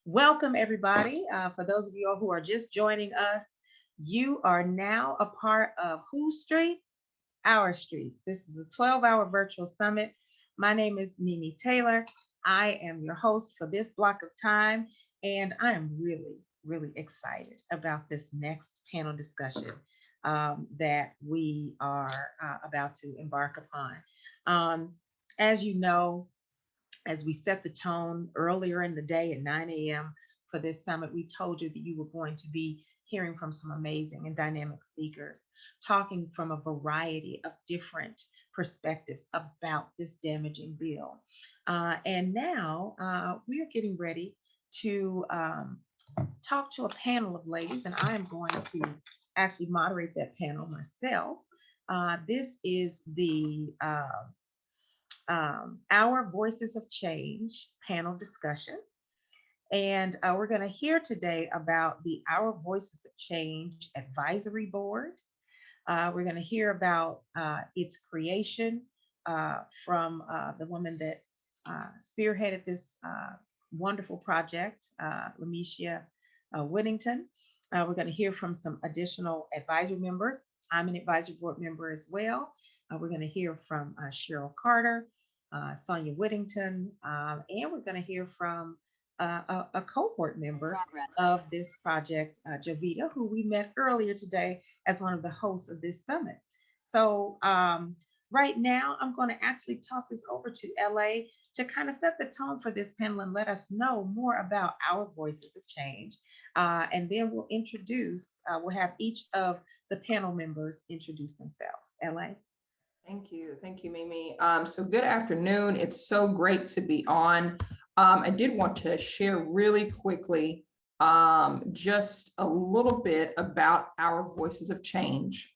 Welcome, everybody. For those of you all who are just joining us, you are now a part of Whose Street? Our Street. This is a 12-hour virtual summit. My name is Mimi Taylor. I am your host for this block of time, and I am really, really excited about this next panel discussion that we are about to embark upon. Um, as you know, as we set the tone earlier in the day at 9 a.m. for this summit, we told you that you were going to be hearing from some amazing and dynamic speakers, talking from a variety of different perspectives about this damaging bill. And now we are getting ready to talk to a panel of ladies, and I am going to actually moderate that panel myself. This is the Our Voices of Change panel discussion. And we're going to hear today about the Our Voices of Change Advisory Board. We're going to hear about its creation from the woman that spearheaded this wonderful project, Lamicia Whittington. We're going to hear from some additional advisory members. I'm an advisory board member as well. We're going to hear from Cheryl Carter, Sonia Whittington, and we're going to hear from a cohort member of this project, Jovita, who we met earlier today as one of the hosts of this summit. So right now, I'm going to actually toss this over to LA to kind of set the tone for this panel and let us know more about Our Voices of Change. And then we'll have each of the panel members introduce themselves. LA. Thank you, Mimi. So good afternoon. It's so great to be on. I did want to share really quickly just a little bit about Our Voices of Change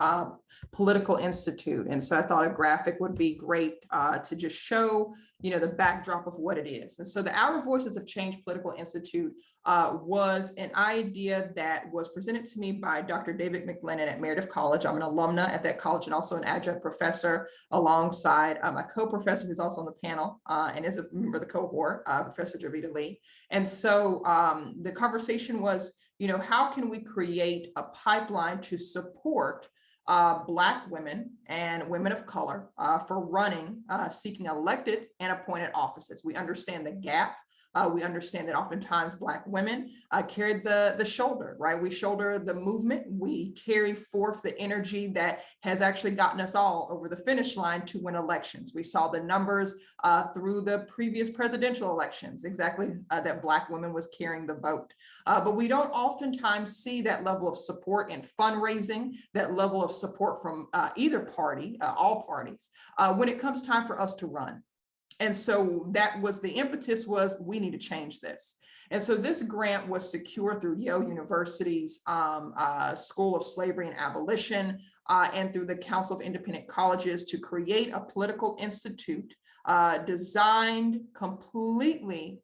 Political Institute. And so I thought a graphic would be great to just show, the backdrop of what it is. And so the Our Voices of Change Political Institute was an idea that was presented to me by Dr. David McLennan at Meredith College. I'm an alumna at that college and also an adjunct professor alongside my co-professor who's also on the panel and is a member of the cohort, Professor Jovita Lee. And so the conversation was, how can we create a pipeline to support Black women and women of color for running, seeking elected and appointed offices. We understand the gap. We understand that oftentimes Black women carry the shoulder, right? We shoulder the movement. We carry forth the energy that has actually gotten us all over the finish line to win elections. We saw the numbers through the previous presidential elections, exactly that Black women was carrying the vote. But we don't oftentimes see that level of support in fundraising, that level of support from either party, all parties, when it comes time for us to run. And so that was the impetus was we need to change this. And so this grant was secured through Yale University's School of Slavery and Abolition and through the Council of Independent Colleges to create a political institute designed completely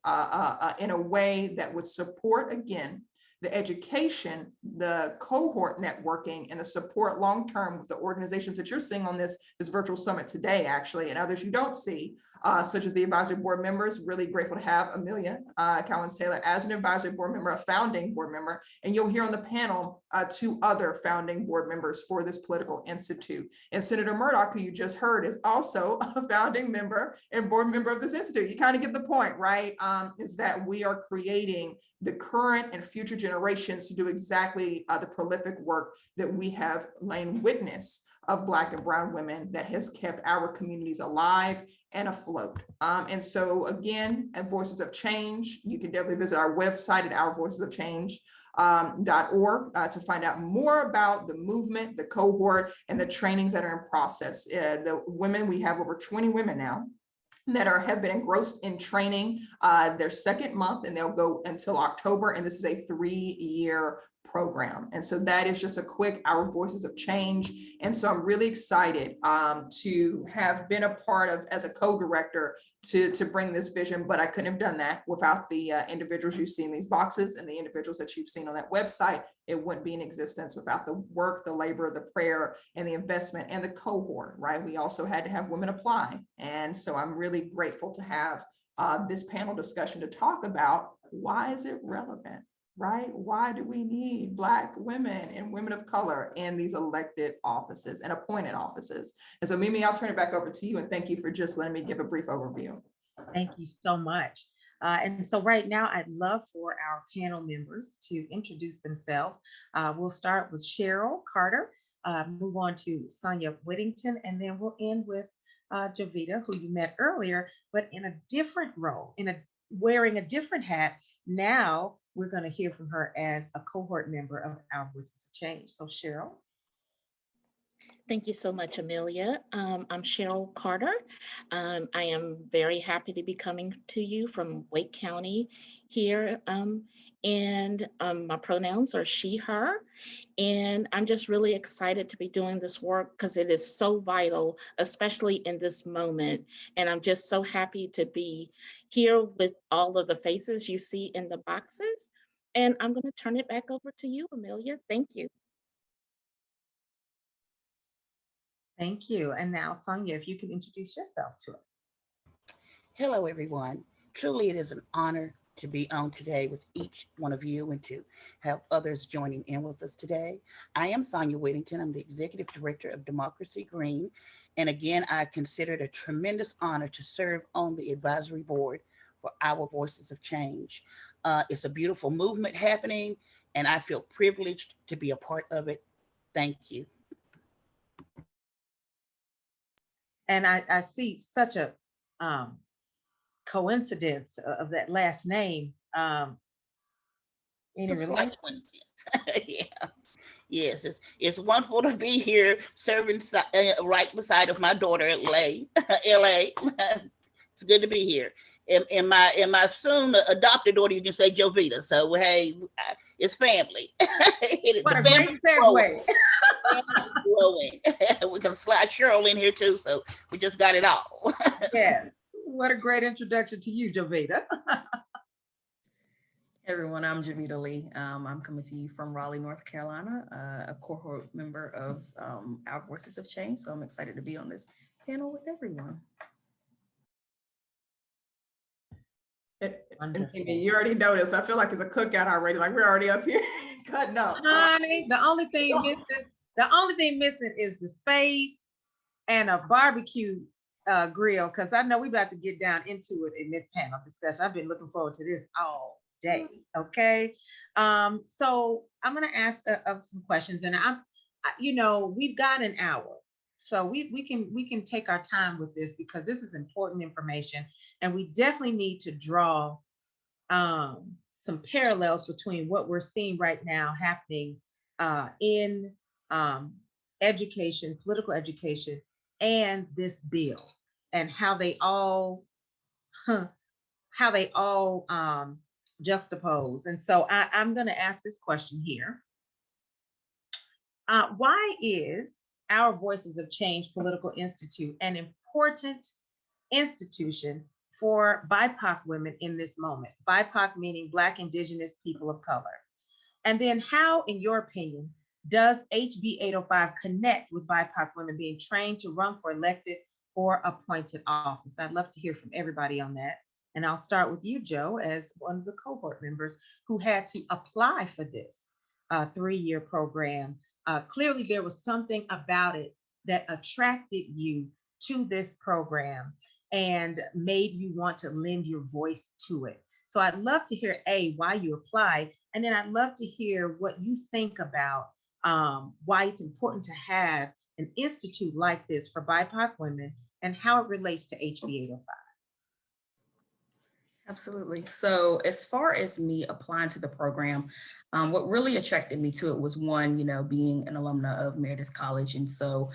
in a way that would support, again, the education, the cohort networking, and the support long-term with the organizations that you're seeing on this virtual summit today, actually, and others you don't see, such as the advisory board members. Really grateful to have Amelia Collins-Taylor as an advisory board member, a founding board member, and you'll hear on the panel two other founding board members for this political institute. And Senator Murdoch, who you just heard, is also a founding member and board member of this institute. You kind of get the point, right? Is that we are creating the current and future generations to do exactly the prolific work that we have lain witness of Black and brown women that has kept our communities alive and afloat. And so again, at Voices of Change, you can definitely visit our website at ourvoicesofchange.org to find out more about the movement, the cohort, and the trainings that are in process. The women, we have over 20 women now that have been engrossed in training their second month, and they'll go until October. And this is a 3-year program. And so that is just a quick Our Voices of Change. And so I'm really excited to have been a part of, as a co-director, to bring this vision, but I couldn't have done that without the individuals you see in these boxes and the individuals that you've seen on that website. It wouldn't be in existence without the work, the labor, the prayer, and the investment, and the cohort, right? We also had to have women apply. And so I'm really grateful to have this panel discussion to talk about why is it relevant, right? Why do we need Black women and women of color in these elected offices and appointed offices? And so Mimi, I'll turn it back over to you, and thank you for just letting me give a brief overview. Thank you so much. And so right now, I'd love for our panel members to introduce themselves. We'll start with Cheryl Carter, move on to Sonia Whittington, and then we'll end with Jovita, who you met earlier, but in a different role, wearing a different hat. Now we're going to hear from her as a cohort member of Our Voices of Change. So Cheryl. Thank you so much, Amelia. I'm Cheryl Carter. I am very happy to be coming to you from Wake County here. And my pronouns are she, her. And I'm just really excited to be doing this work because it is so vital, especially in this moment. And I'm just so happy to be here with all of the faces you see in the boxes. And I'm going to turn it back over to you, Amelia. Thank you. Thank you. And now, Sonia, if you can introduce yourself to us. Hello, everyone. Truly, it is an honor to be on today with each one of you and to have others joining in with us today. I am Sonia Whittington. I'm the Executive Director of Democracy Green. And again, I consider it a tremendous honor to serve on the advisory board for Our Voices of Change. It's a beautiful movement happening, and I feel privileged to be a part of it. Thank you. And I see such a coincidence of that last name. Any It's relation? like coincidence. Yeah. Yes, it's wonderful to be here serving right beside of my daughter at LA. It's good to be here. And my soon adopted daughter, you can say Jovita. So hey, it's family. What a great segue. We can slide Cheryl in here too, so we just got it all. Yes. What a great introduction to you, Jovita. Hey everyone, I'm Jovita Lee. I'm coming to you from Raleigh, North Carolina, a cohort member of Our Voices of Change. So I'm excited to be on this panel with everyone. And you already know this. I feel like it's a cookout already. Like we're already up here cutting up. Honey, the only thing missing is the spade and a barbecue grill, because I know we're about to get down into it in this panel discussion. I've been looking forward to this all day. Okay. So I'm going to ask some questions, and we've got an hour, so we can take our time with this because this is important information, and we definitely need to draw some parallels between what we're seeing right now happening in education, political education, and this bill, and how they all juxtapose. And so I'm going to ask this question here. Why is Our Voices of Change Political Institute an important institution for BIPOC women in this moment? BIPOC meaning Black, Indigenous, people of color. And then how, in your opinion, does HB 805 connect with BIPOC women being trained to run for elected or appointed office? I'd love to hear from everybody on that. And I'll start with you, Joe, as one of the cohort members who had to apply for this 3-year program. Clearly, there was something about it that attracted you to this program and made you want to lend your voice to it. So I'd love to hear, why you applied, and then I'd love to hear what you think about why it's important to have an institute like this for BIPOC women and how it relates to HB 805. Absolutely. So as far as me applying to the program, what really attracted me to it was one, being an alumna of Meredith College. And so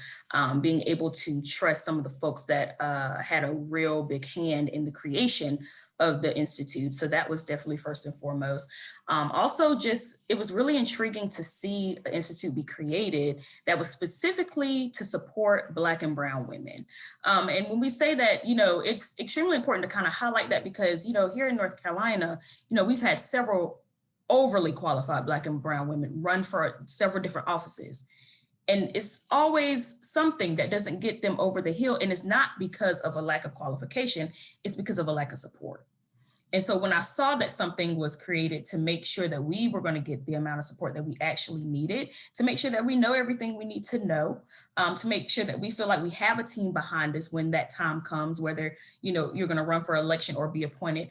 being able to trust some of the folks that had a real big hand in the creation of the Institute. So that was definitely first and foremost. Also, just it was really intriguing to see an institute be created that was specifically to support Black and Brown women. And when we say that, it's extremely important to kind of highlight that because, here in North Carolina, we've had several overly qualified Black and Brown women run for several different offices. And it's always something that doesn't get them over the hill. And it's not because of a lack of qualification, it's because of a lack of support. And so when I saw that something was created to make sure that we were going to get the amount of support that we actually needed, to make sure that we know everything we need to know, to make sure that we feel like we have a team behind us when that time comes, whether, you're going to run for election or be appointed,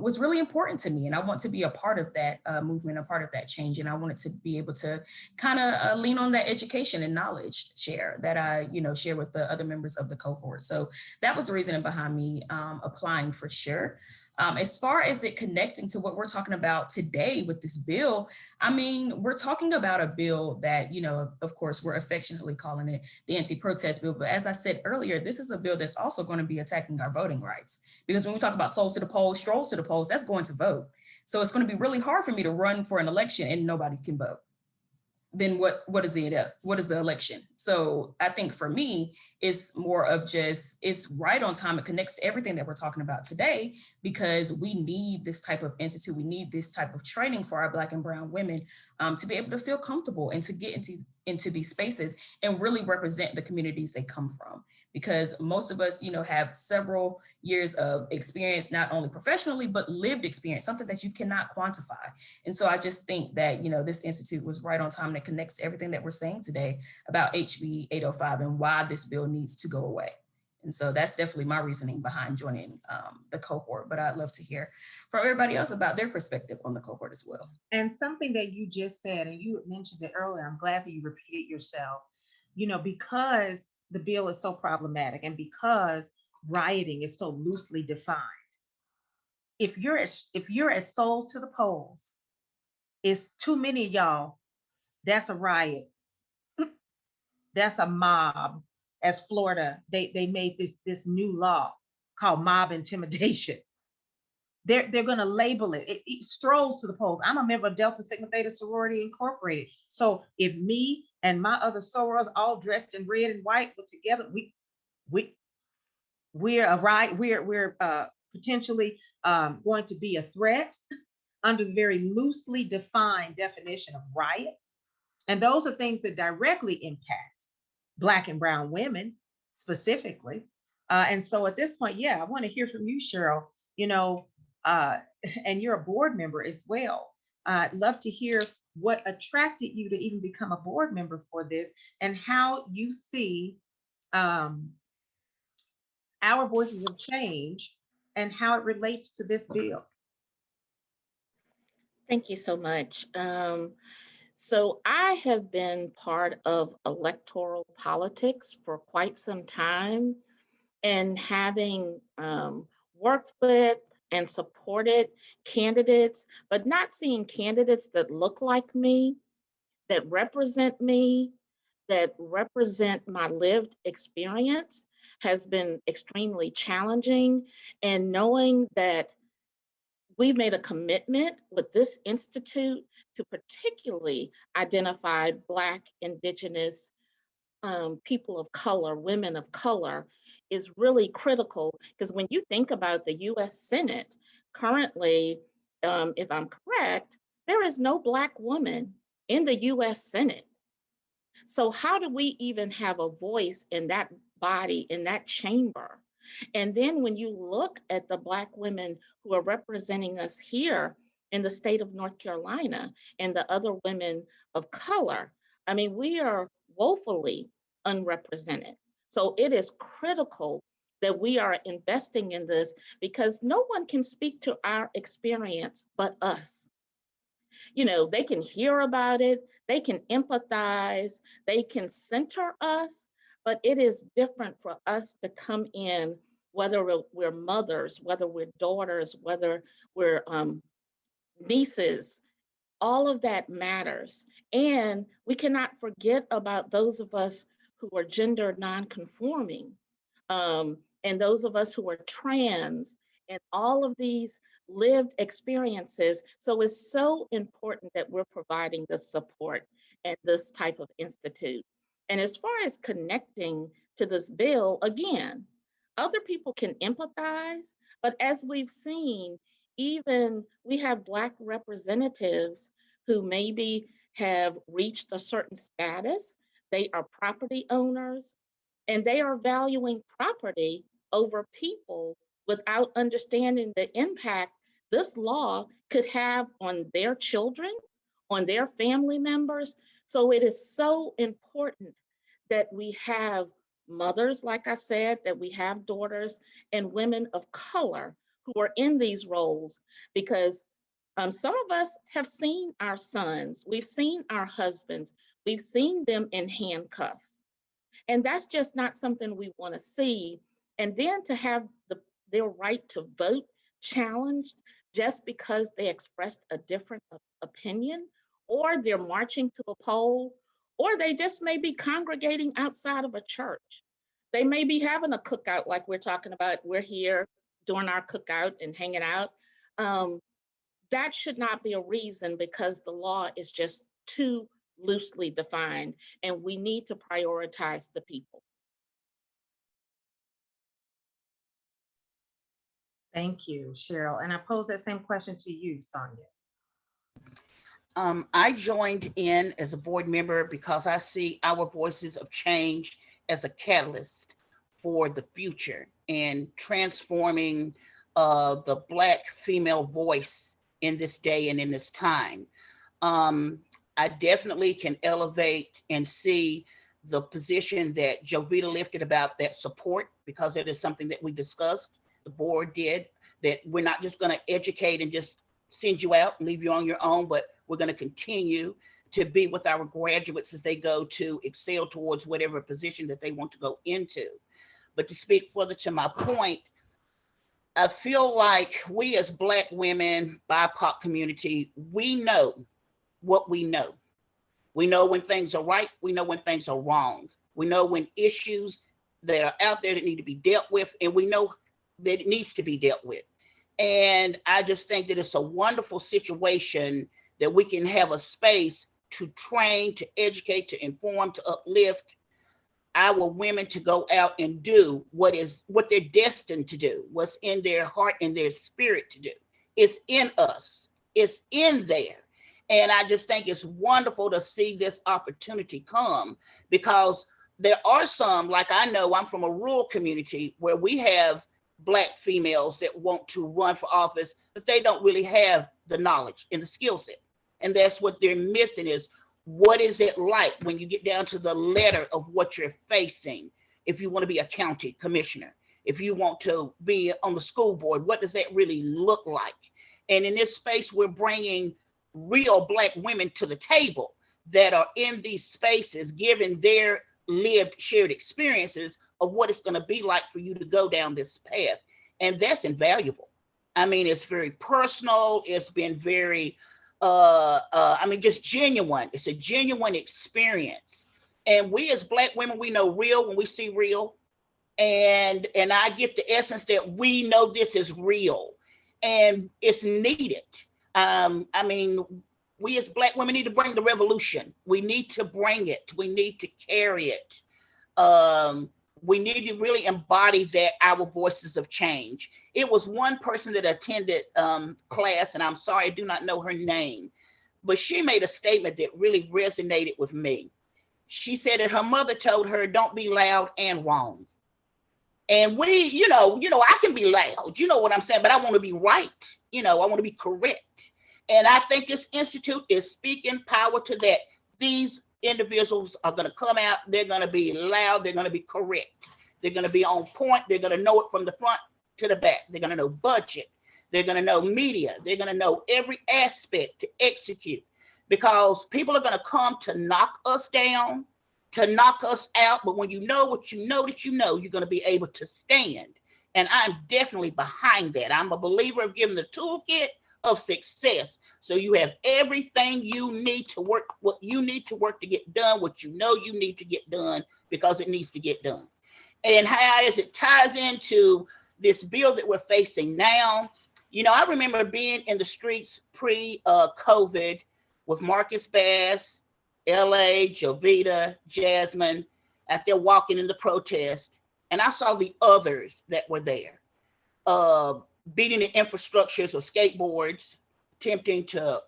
was really important to me. And I want to be a part of that movement, a part of that change. And I wanted to be able to kind of lean on that education and knowledge share that I, share with the other members of the cohort. So that was the reason behind me applying for sure. As far as it connecting to what we're talking about today with this bill, I mean, we're talking about a bill that, of course, we're affectionately calling it the anti-protest bill. But as I said earlier, this is a bill that's also going to be attacking our voting rights. Because when we talk about souls to the polls, strolls to the polls, that's going to vote. So it's going to be really hard for me to run for an election and nobody can vote. Then what is the election? So I think for me, it's more of just, it's right on time. It connects to everything that we're talking about today, because we need this type of institute. We need this type of training for our Black and Brown women to be able to feel comfortable and to get into these spaces and really represent the communities they come from. Because most of us, have several years of experience, not only professionally, but lived experience, something that you cannot quantify. And so I just think that, this institute was right on time, and it connects to everything that we're saying today about HB 805 and why this bill needs to go away. And so that's definitely my reasoning behind joining the cohort. But I'd love to hear from everybody else about their perspective on the cohort as well. And something that you just said, and you mentioned it earlier, I'm glad that you repeated yourself, because the bill is so problematic and because rioting is so loosely defined. If you're at souls to the polls, it's too many of y'all, that's a riot. That's a mob. As Florida, they made this new law called mob intimidation. They're going to label it. It strolls to the polls. I'm a member of Delta Sigma Theta Sorority Incorporated. So if me and my other sorors all dressed in red and white put together, we're a riot. We're potentially going to be a threat under the very loosely defined definition of riot. And those are things that directly impact Black and Brown women specifically. And so at this point, I want to hear from you, Cheryl, and you're a board member as well. I'd love to hear what attracted you to even become a board member for this and how you see our voices of change and how it relates to this bill. Thank you so much. So I have been part of electoral politics for quite some time, and having worked with and supported candidates, but not seeing candidates that look like me, that represent me, that represent my lived experience has been extremely challenging. And knowing that we've made a commitment with this institute to particularly identify Black, Indigenous, people of color, women of color, is really critical. Because when you think about the US Senate, currently, if I'm correct, there is no Black woman in the US Senate. So how do we even have a voice in that body, in that chamber? And then when you look at the Black women who are representing us here in the state of North Carolina and the other women of color, I mean, we are woefully unrepresented. So it is critical that we are investing in this, because no one can speak to our experience but us. They can hear about it, they can empathize, they can center us, but it is different for us to come in, whether we're mothers, whether we're daughters, whether we're nieces. All of that matters. And we cannot forget about those of us who are gender nonconforming, and those of us who are trans and all of these lived experiences. So it's so important that we're providing the support at this type of institute. And as far as connecting to this bill, again, other people can empathize, but as we've seen, even we have Black representatives who maybe have reached a certain status, they are property owners, and they are valuing property over people without understanding the impact this law could have on their children, on their family members. So it is so important that we have mothers, like I said, that we have daughters and women of color who are in these roles, because some of us have seen our sons, we've seen our husbands, we've seen them in handcuffs. And that's just not something we want to see. And then to have their right to vote challenged just because they expressed a different opinion, or they're marching to a poll, or they just may be congregating outside of a church. They may be having a cookout like we're talking about. We're here doing our cookout and hanging out. That should not be a reason, because the law is just too loosely defined, and we need to prioritize the people. Thank you, Cheryl. And I pose that same question to you, Sonia. I joined in as a board member because I see our voices of change as a catalyst for the future and transforming the Black female voice in this day and in this time. I definitely can elevate and see the position that Jovita lifted about that support, because it is something that we discussed, the board did, that we're not just going to educate and just send you out and leave you on your own, but we're going to continue to be with our graduates as they go to excel towards whatever position that they want to go into. But to speak further to my point, I feel like we as Black women, BIPOC community, we know what we know. We know when things are right. We know when things are wrong. We know when issues that are out there that need to be dealt with, and we know that it needs to be dealt with. And I just think that it's a wonderful situation that we can have a space to train, to educate, to inform, to uplift our women to go out and do what they're destined to do, what's in their heart and their spirit to do. It's in us. It's in there. And I just think it's wonderful to see this opportunity come, because there are some, like I know I'm from a rural community where we have Black females that want to run for office, but they don't really have the knowledge and the skill set. And that's what they're missing, is what is it like when you get down to the letter of what you're facing? If you want to be a county commissioner, if you want to be on the school board, what does that really look like? And in this space, we're bringing real Black women to the table that are in these spaces, giving their lived, shared experiences of what it's going to be like for you to go down this path. And that's invaluable. I mean, it's very personal. It's been very, just genuine. It's a genuine experience. And we as Black women, we know real when we see real. And I get the essence that we know this is real and it's needed. We as Black women need to bring the revolution. We need to bring it. We need to carry it. We need to really embody that, our voices of change. It was one person that attended class, and I'm sorry, I do not know her name, but she made a statement that really resonated with me. She said that her mother told her, don't be loud and wrong. And we, I can be loud, you know what I'm saying, but I want to be right. I want to be correct. And I think this institute is speaking power to that. These individuals are going to come out, they're going to be loud, they're going to be correct, they're going to be on point, they're going to know it from the front to the back, they're going to know budget, they're going to know media, they're going to know every aspect to execute, because people are going to come to knock us down, to knock us out, but when you know what you know that you know, you're going to be able to stand. And I'm definitely behind that. I'm a believer of giving the toolkit of success, so you have everything you need to work, what you need to work to get done, what you know you need to get done, because it needs to get done. And how as it ties into this bill that we're facing now, you know, I remember being in the streets pre-COVID with Marcus Bass, LA, Jovita, Jasmine, out there walking in the protest. And I saw the others that were there, beating the infrastructures of skateboards, attempting to,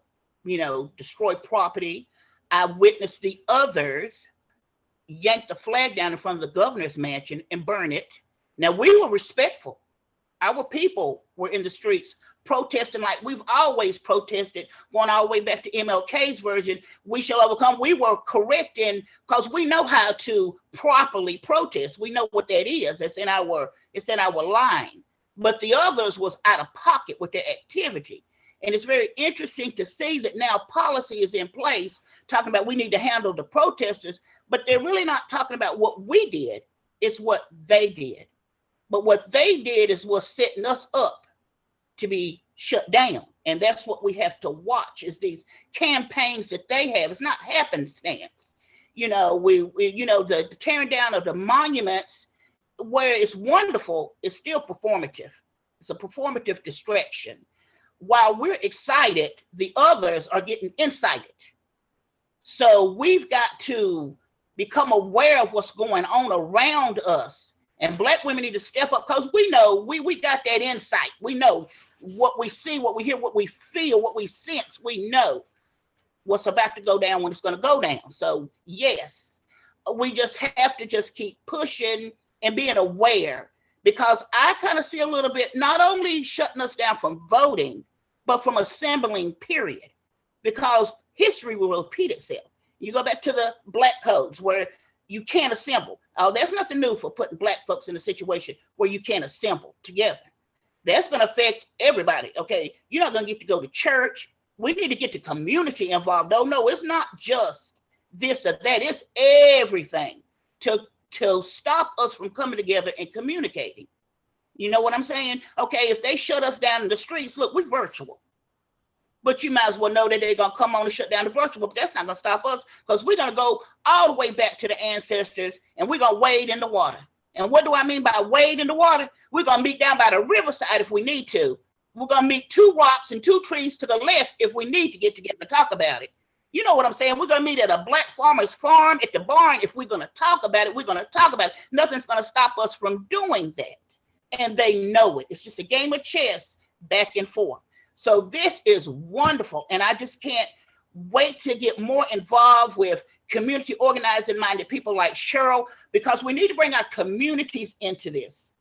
you know, destroy property. I witnessed the others yank the flag down in front of the governor's mansion and burn it. Now, we were respectful. Our people were in the streets protesting like we've always protested, going all the way back to MLK's version, we shall overcome. We were correcting because we know how to properly protest. We know what that is. It's in our line. But the others was out of pocket with their activity. And it's very interesting to see that now policy is in place talking about we need to handle the protesters, but they're really not talking about what we did. It's what they did. But what they did is what's setting us up to be shut down. And that's what we have to watch is these campaigns that they have. It's not happenstance. You know, the tearing down of the monuments, where it's wonderful, it's still performative. It's a performative distraction. While we're excited, the others are getting incited. So we've got to become aware of what's going on around us. And Black women need to step up because we know we got that insight. We know what we see, what we hear, what we feel, what we sense. We know what's about to go down when it's going to go down. So yes, we just have to just keep pushing and being aware, because I kind of see a little bit, not only shutting us down from voting, but from assembling, period, because history will repeat itself. You go back to the Black codes where you can't assemble. Oh, there's nothing new for putting Black folks in a situation where you can't assemble together. That's going to affect everybody. Okay, you're not going to get to go to church. We need to get the community involved. Oh, no, it's not just this or that. It's everything to stop us from coming together and communicating. You know what I'm saying? Okay, if they shut us down in the streets, look, we're virtual. But you might as well know that they're going to come on and shut down the virtual, but that's not going to stop us, because we're going to go all the way back to the ancestors and we're going to wade in the water. And what do I mean by wade in the water? We're going to meet down by the riverside if we need to. We're going to meet 2 rocks and 2 trees to the left if we need to get together and talk about it. You know what I'm saying? We're going to meet at a Black farmer's farm at the barn. If we're going to talk about it, we're going to talk about it. Nothing's going to stop us from doing that. And they know it. It's just a game of chess back and forth. So this is wonderful. And I just can't wait to get more involved with community organizing minded people like Cheryl, because we need to bring our communities into this.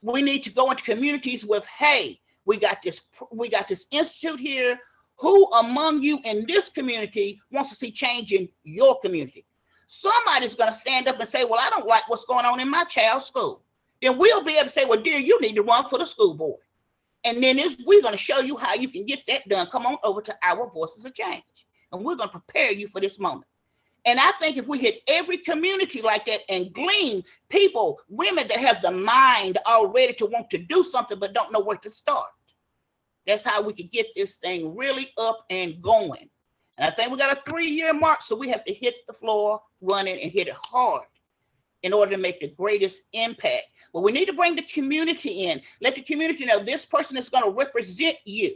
We need to go into communities with, hey, we got this institute here. Who among you in this community wants to see change in your community? Somebody's going to stand up and say, well, I don't like what's going on in my child's school. Then we'll be able to say, well, dear, you need to run for the school board. And then we're going to show you how you can get that done. Come on over to our Voices of Change. And we're going to prepare you for this moment. And I think if we hit every community like that and glean people, women that have the mind already to want to do something but don't know where to start, that's how we can get this thing really up and going. And I think we got a 3-year mark, so we have to hit the floor running and hit it hard in order to make the greatest impact. But we need to bring the community in. Let the community know this person is going to represent you.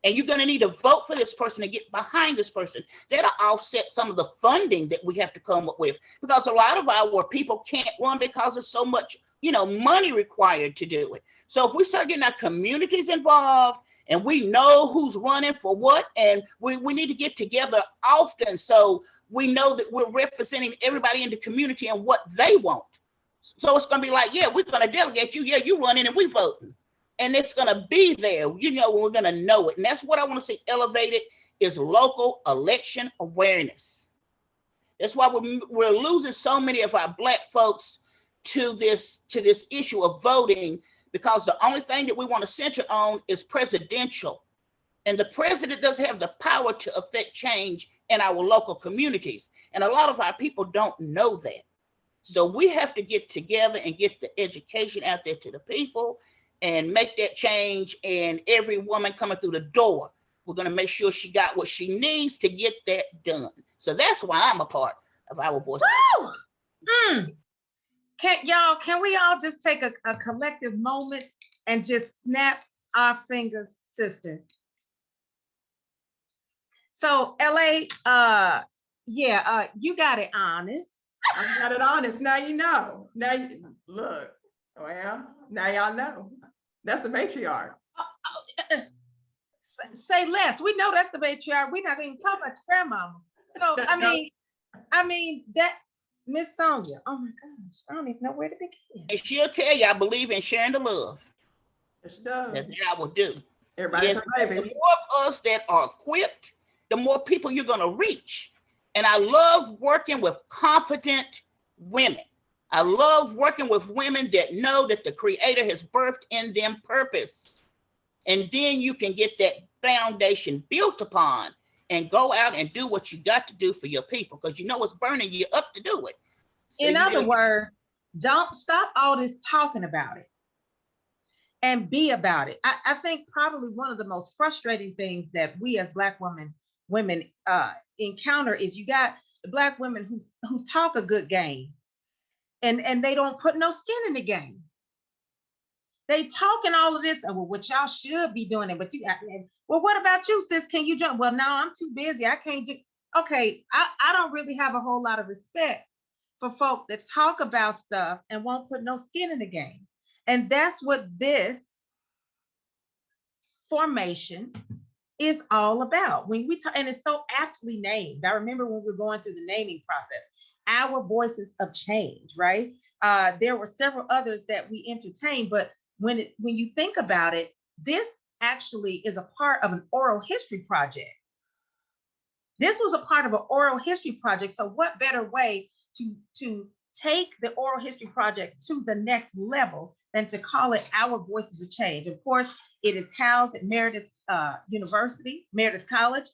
And you're going to need to vote for this person and get behind this person. That'll offset some of the funding that we have to come up with. Because a lot of our people can't run because there's so much, money required to do it. So if we start getting our communities involved and we know who's running for what, and we need to get together often so we know that we're representing everybody in the community and what they want. So it's going to be like, yeah, we're going to delegate you. Yeah, you running and we voting. And it's going to be there, we're going to know it. And that's what I want to see elevated is local election awareness. That's why we're losing so many of our Black folks to this issue of voting, because the only thing that we want to center on is presidential. And the president doesn't have the power to affect change in our local communities. And a lot of our people don't know that. So we have to get together and get the education out there to the people and make that change. And every woman coming through the door, we're going to make sure she got what she needs to get that done. So that's why I'm a part of our voice. Can we all just take a collective moment and just snap our fingers, sisters. So LA, you got it honest. I got it honest. Now you know. Now you look. Well, now y'all know. That's the matriarch. Say less. We know that's the matriarch. We're not even talking about your grandmama. So I mean that Miss Sonia. Oh my gosh, I don't even know where to begin. And she'll tell you, I believe in sharing the love. Yes, she does. That's what I will do. Everybody's Yes, her the babies. more of us that are equipped, the more people you're going to reach. And I love working with competent women. I love working with women that know that the Creator has birthed in them purpose. And then you can get that foundation built upon and go out and do what you got to do for your people, because you know it's burning you up to do it. So In other words, don't stop all this talking about it and be about it. I think probably one of the most frustrating things that we as Black women encounter is you got the Black women who talk a good game and they don't put no skin in the game. They talking all of this, oh, well, what y'all should be doing it, but you, well, what about you, sis? Can you jump? Well, no, I'm too busy. I can't do. Okay, I don't really have a whole lot of respect for folk that talk about stuff and won't put no skin in the game. And that's what this formation is all about. When we talk, and it's so aptly named. I remember when we were going through the naming process, our voices of change, right? There were several others that we entertained, but when you think about it, this actually is a part of an oral history project. This was a part of an oral history project. So what better way to take the oral history project to the next level than to call it Our Voices of Change? Of course, it is housed at Meredith University, Meredith College.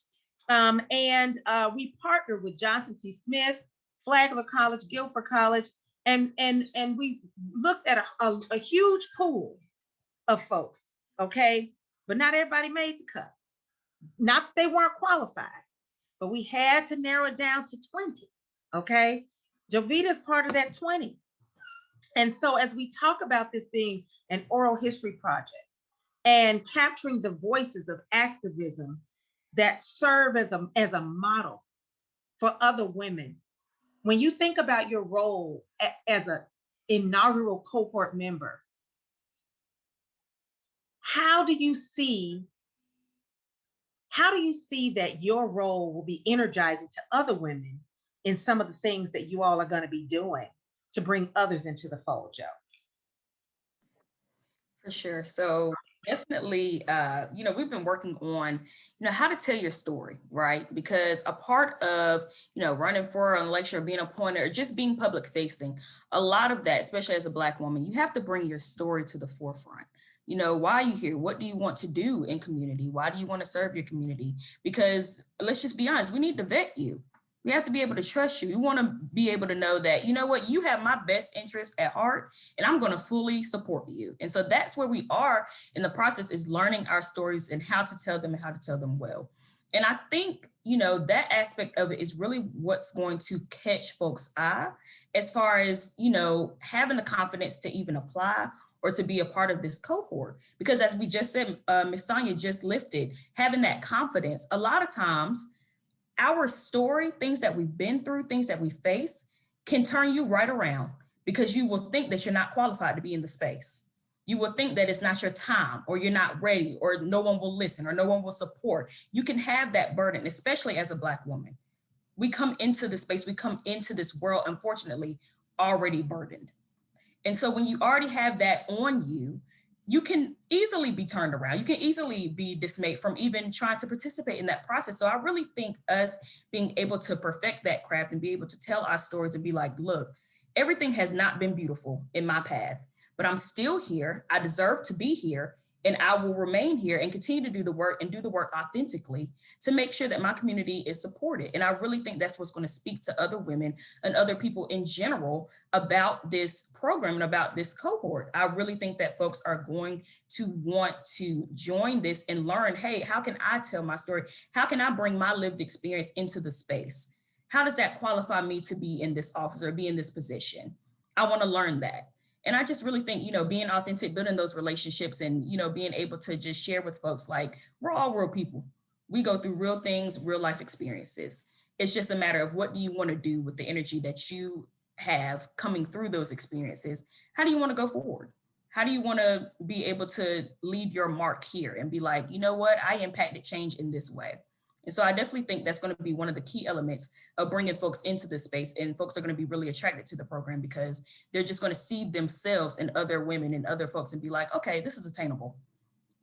And we partnered with Johnson C. Smith, Flagler College, Guilford College, and we looked at a huge pool of folks, okay? But not everybody made the cut. Not that they weren't qualified, but we had to narrow it down to 20, okay? Jovita is part of that 20. And so as we talk about this being an oral history project and capturing the voices of activism that serve as a model for other women, when you think about your role as an inaugural cohort member, how do you see that your role will be energizing to other women in some of the things that you all are going to be doing to bring others into the fold, Joe? For sure. So definitely, we've been working on, how to tell your story, right? Because a part of, running for an election or being appointed or just being public facing, a lot of that, especially as a Black woman, you have to bring your story to the forefront. Why are you here? What do you want to do in community? Why do you want to serve your community? Because let's just be honest, we need to vet you. We have to be able to trust you. We want to be able to know that, you know what, you have my best interest at heart, and I'm going to fully support you. And so that's where we are in the process, is learning our stories and how to tell them and how to tell them well. And I think, that aspect of it is really what's going to catch folks' eye as far as, having the confidence to even apply or to be a part of this cohort. Because as we just said, Ms. Sonia just lifted, having that confidence, a lot of times, our story, things that we've been through, things that we face, can turn you right around, because you will think that you're not qualified to be in the space. You will think that it's not your time, or you're not ready, or no one will listen, or no one will support. You can have that burden, especially as a Black woman. We come into the space, we come into this world, unfortunately, already burdened. And so when you already have that on you, you can easily be turned around. You can easily be dismayed from even trying to participate in that process. So I really think us being able to perfect that craft and be able to tell our stories and be like, look, everything has not been beautiful in my path, but I'm still here. I deserve to be here, and I will remain here and continue to do the work and do the work authentically to make sure that my community is supported. And I really think that's what's going to speak to other women and other people in general about this program and about this cohort. I really think that folks are going to want to join this and learn, hey, how can I tell my story? How can I bring my lived experience into the space? How does that qualify me to be in this office or be in this position? I want to learn that. And I just really think, being authentic, building those relationships and, being able to just share with folks, like, we're all real people. We go through real things, real life experiences. It's just a matter of what do you want to do with the energy that you have coming through those experiences? How do you want to go forward? How do you want to be able to leave your mark here and be like, you know what, I impacted change in this way? And so I definitely think that's going to be one of the key elements of bringing folks into this space. And folks are going to be really attracted to the program because they're just going to see themselves and other women and other folks and be like, okay, this is attainable.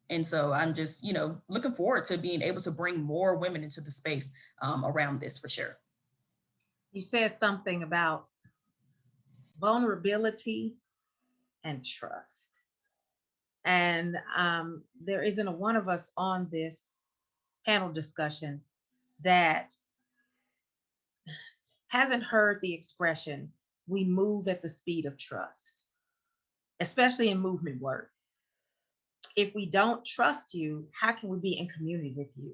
And so I'm just, looking forward to being able to bring more women into the space around this for sure. You said something about vulnerability and trust. And there isn't a one of us on this panel discussion that hasn't heard the expression, we move at the speed of trust, especially in movement work. If we don't trust you, how can we be in community with you?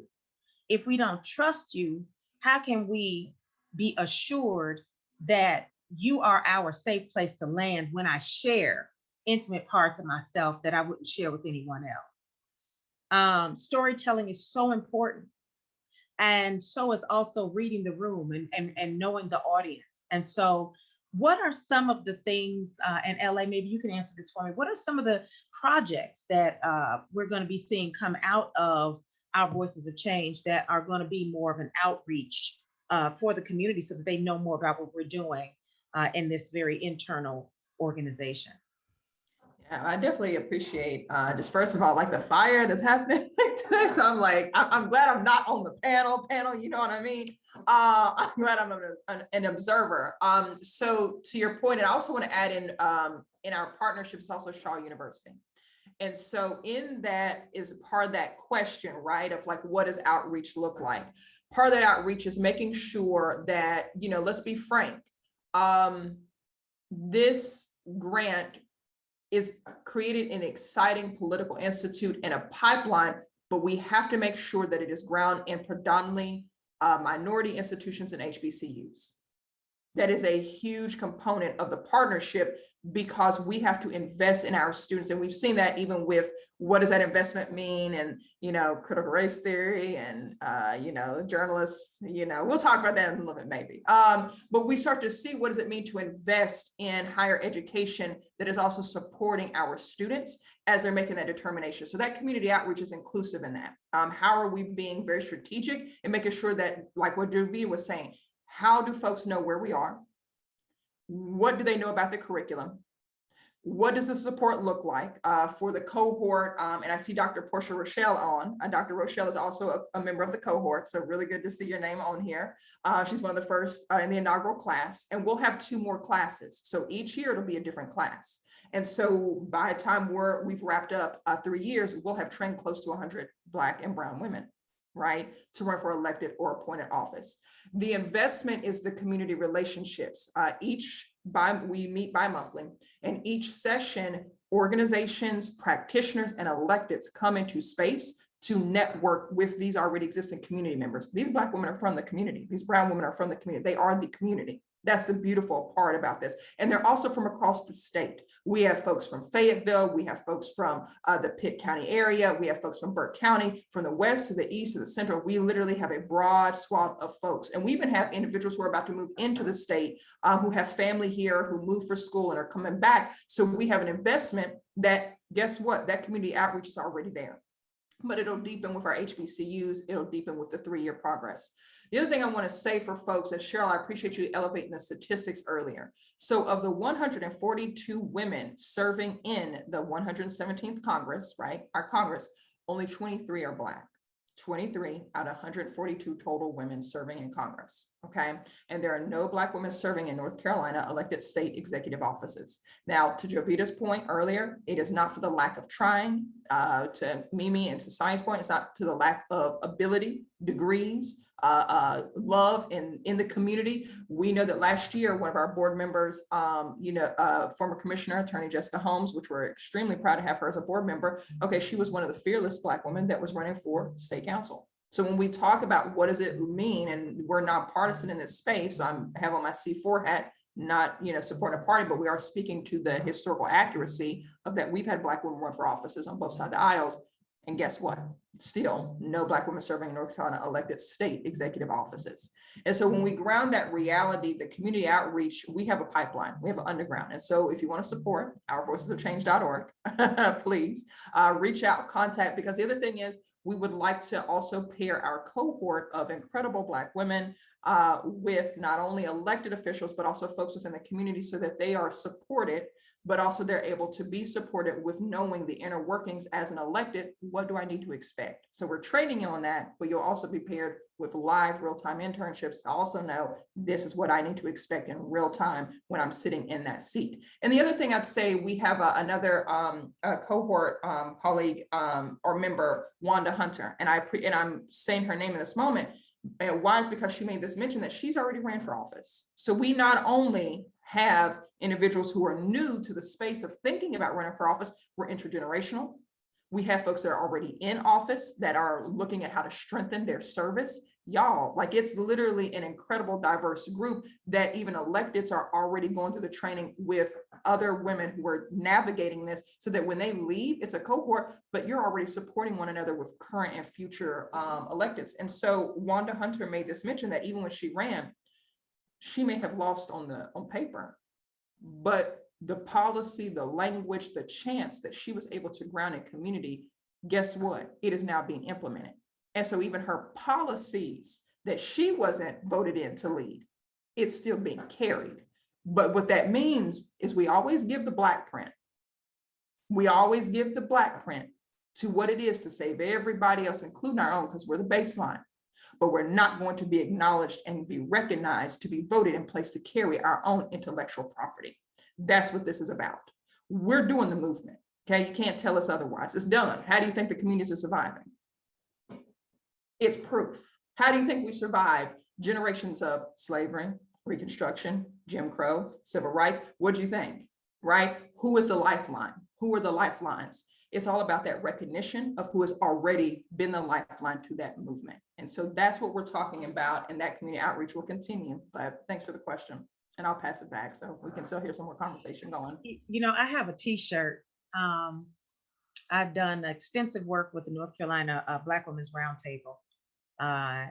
If we don't trust you, how can we be assured that you are our safe place to land when I share intimate parts of myself that I wouldn't share with anyone else? Storytelling is so important. And so is also reading the room and knowing the audience. And so what are some of the things, and LA, maybe you can answer this for me. What are some of the projects that we're going to be seeing come out of our Voices of Change that are going to be more of an outreach for the community so that they know more about what we're doing in this very internal organization? Yeah, I definitely appreciate just first of all, like the fire that's happening today. So I'm like, I'm glad I'm not on the panel, you know what I mean? I'm glad I'm an observer. So to your point, and I also want to add in our partnerships, also Shaw University. And so in that is part of that question, right? Of like, what does outreach look like? Part of that outreach is making sure that, let's be frank, this grant is created an exciting political institute and a pipeline, but we have to make sure that it is grounded in predominantly minority institutions and HBCUs. That is a huge component of the partnership because we have to invest in our students. And we've seen that even with what does that investment mean and, critical race theory and, journalists, we'll talk about that in a little bit maybe. But we start to see what does it mean to invest in higher education that is also supporting our students as they're making that determination. So that community outreach is inclusive in that. How are we being very strategic and making sure that, like what Javi was saying, how do folks know where we are? What do they know about the curriculum? What does the support look like for the cohort? And I see Dr. Portia Rochelle on. Dr. Rochelle is also a member of the cohort, so really good to see your name on here. She's one of the first in the inaugural class, and we'll have 2 more classes. So each year it'll be a different class. And so by the time we've wrapped up 3 years, we'll have trained close to 100 Black and brown women, right, to run for elected or appointed office. The investment is the community relationships. We meet bi-monthly, and each session, organizations, practitioners, and electeds come into space to network with these already existing community members. These Black women are from the community. These brown women are from the community. They are the community. That's the beautiful part about this. And they're also from across the state. We have folks from Fayetteville. We have folks from the Pitt County area. We have folks from Burke County, from the west to the east to the central. We literally have a broad swath of folks. And we even have individuals who are about to move into the state who have family here, who move for school and are coming back. So we have an investment that, guess what? That community outreach is already there. But it'll deepen with our HBCUs, it'll deepen with the 3-year progress. The other thing I want to say for folks, and Cheryl, I appreciate you elevating the statistics earlier. So of the 142 women serving in the 117th Congress, right, our Congress, only 23 are Black. 23 out of 142 total women serving in Congress, okay? And there are no Black women serving in North Carolina elected state executive offices. Now, to Jovita's point earlier, it is not for the lack of trying, to Mimi and to Science Point, it's not to the lack of ability, degrees, love in the community. We know that last year, one of our board members, former Commissioner Attorney Jessica Holmes, which we're extremely proud to have her as a board member. Okay, she was one of the fearless Black women that was running for state council. So when we talk about what does it mean, and we're nonpartisan in this space, so I have on my C4 hat, not, supporting a party, but we are speaking to the historical accuracy of that. We've had Black women run for offices on both sides of the aisles. And guess what? Still, no Black women serving in North Carolina elected state executive offices. And so when we ground that reality, the community outreach, we have a pipeline, we have an underground. And so if you want to support ourvoicesofchange.org, please reach out, contact, because the other thing is, we would like to also pair our cohort of incredible Black women with not only elected officials, but also folks within the community so that they are supported, but also they're able to be supported with knowing the inner workings as an elected, what do I need to expect? So we're training you on that, but you'll also be paired with live real-time internships to also know this is what I need to expect in real time when I'm sitting in that seat. And the other thing I'd say, we have another cohort colleague or member, Wanda Hunter, and I'm saying her name in this moment. And why is because she made this mention that she's already ran for office. So we not only have individuals who are new to the space of thinking about running for office, we're intergenerational. We have folks that are already in office that are looking at how to strengthen their service. Y'all, like, it's literally an incredible diverse group that even electeds are already going through the training with other women who are navigating this so that when they leave, it's a cohort, but you're already supporting one another with current and future electeds. And so Wanda Hunter made this mention that even when she ran, she may have lost on paper, but the policy, the language, the chance that she was able to ground in community, guess what? It is now being implemented. And so even her policies that she wasn't voted in to lead, it's still being carried. But what that means is we always give the Black print. We always give the Black print to what it is to save everybody else, including our own, because we're the baseline. But we're not going to be acknowledged and be recognized to be voted in place to carry our own intellectual property. That's what this is about. We're doing the movement. Okay, you can't tell us otherwise. It's done. How do you think the communities are surviving? It's proof. How do you think we survived generations of slavery, Reconstruction, Jim Crow, civil rights? What do you think? Right? Who is the lifeline? Who are the lifelines? It's all about that recognition of who has already been the lifeline to that movement. And so that's what we're talking about, and that community outreach will continue. But thanks for the question. And I'll pass it back so we can still hear some more conversation going. I have a t-shirt. I've done extensive work with the North Carolina Black Women's Roundtable.